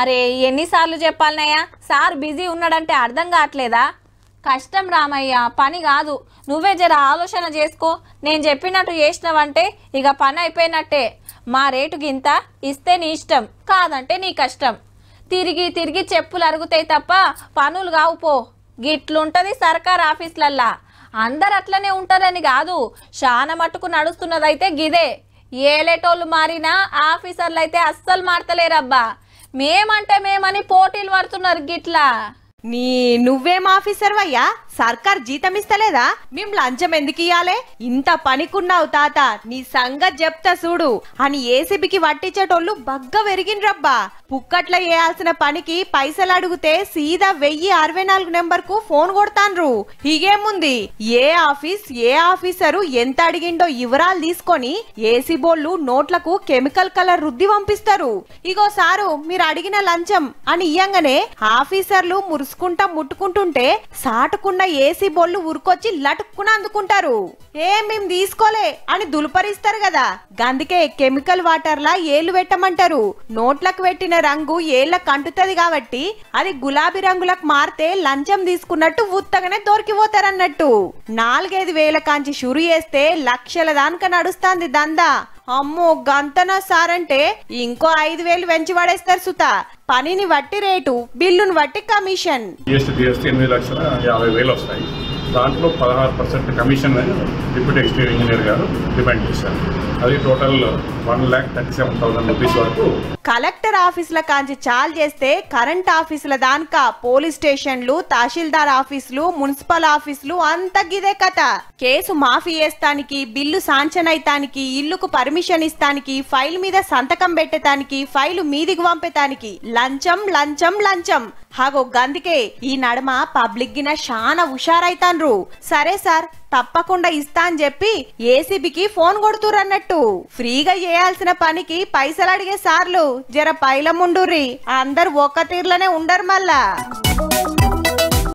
అరే ఎన్నిసార్లు చెప్పాలనయ్యా, sir busy ఉన్నాడంటే అర్థం కావట్లేదా? కష్టం రామయ్య, పని కాదు. నువ్వే జర ఆలోచన చేసుకో. నేను చెప్పినట్టు చేసినావంటే ఇక పని అయిపోయినట్టే. మా రేటు గింత ఇస్తే నీ ఇష్టం, కాదంటే నీ కష్టం. తిరిగి తిరిగి చెప్పులు అరుగుతాయి తప్ప పనులు కావు పో. గిట్లుంటది సర్కార్ ఆఫీసులల్లా. అందరు అట్లనే ఉంటారని కాదు, చాలా మట్టుకు నడుస్తున్నదైతే గిదే. ఏలేటోళ్ళు మారినా ఆఫీసర్లు అయితే అస్సలు మారతలేరబ్బా. మేమంటే మేమని పోటీలు పడుతున్నారు గిట్లా. నువ్వేం ఆఫీసర్ వయ్యా? సర్కార్ జీతం ఇస్తలేదా? మేం లంచం ఎందుకు ఇయ్యాలే? ఇంత పనికున్నావు తాత, నీ సంగతి చెప్తా చూడు అని ఏసీబీకి వట్టించేటోళ్ళు బగ్గ వెరిగినరబ్బా. పుక్కట్ల చేయాల్సిన పనికి పైసలు అడిగితే సీదా 1064 నెంబర్ కు ఫోన్ కొడతాన్రు. ఇగేముంది, ఏ ఆఫీసరు ఎంత అడిగిండో వివరాలు తీసుకొని ఏసీబోళ్ళు నోట్లకు కెమికల్ కలర్ రుద్ది పంపిస్తారు. ఇగో సారు మీరు అడిగిన లంచం అని ఇయ్యంగానే ఆఫీసర్లు మురుసుకుంటా ముట్టుకుంటుంటే సాటుకున్న ఏసీ బోళ్ళు ఉరుకొచ్చి లటుక్కున అందుకుంటారు. మేము తీసుకోలే అని దులుపరిస్తారు కదా, గందుకే కెమికల్ వాటర్లా ఏళ్లు పెట్టమంటారు. నోట్లకు పెట్టిన రంగు ఏళ్లకు అంటుతుంది కాబట్టి అది గులాబీ రంగులకు మారితే లంచం తీసుకున్నట్టు ఉత్తగానే దొరికిపోతారన్నట్టు. 4-5 వేల కాంచి షురు చేస్తే లక్షల దానిక నడుస్తాంది దందా. అమ్మో గంతనా సారంటే ఇంకో 5,000 పెంచి పడేస్తారు సుత. పనిని బట్టి రేటు, బిల్లును బట్టి కమిషన్. 8,50,000 వస్తాయి. దాంట్లో 16% కమిషన్ డిప్యూటీ ఎగ్జిక్యూటివ్ ఇంజనీర్ గారు డిమాండ్ చేశారు. అది టోటల్ 1,37,000 రూపీస్ వరకు. కలెక్టర్ ఆఫీసుల కాంచి చాలు చేస్తే కరెంట్ ఆఫీసుల దానిక పోలీస్ స్టేషన్లు, తహసీల్దార్ ఆఫీసులు, మున్సిపల్ ఆఫీసులు అంత గిదే కథ. కేసు మాఫీ చేస్తానికి, బిల్లు శాంక్షన్ అయితానికి, ఇల్లుకు పర్మిషన్ ఇస్తానికి, ఫైల్ మీద సంతకం పెట్టేతానికి, ఫైలు మీదికి పంపేతానికి లంచం లంచం లంచం. హాగో గందుకే ఈ నడమ పబ్లిక్ గిన చాలా హుషారైతాన్రు. సరే సార్ తప్పకుండా ఇస్తా అని చెప్పి ఏసీబీకి ఫోన్ కొడుతురన్నట్టు. ఫ్రీగా చేయాల్సిన పనికి పైసలు అడిగే సార్లు జర పైలముండుర్రి, అందరు ఒక్క తీర్లనే ఉండరు మళ్ళా.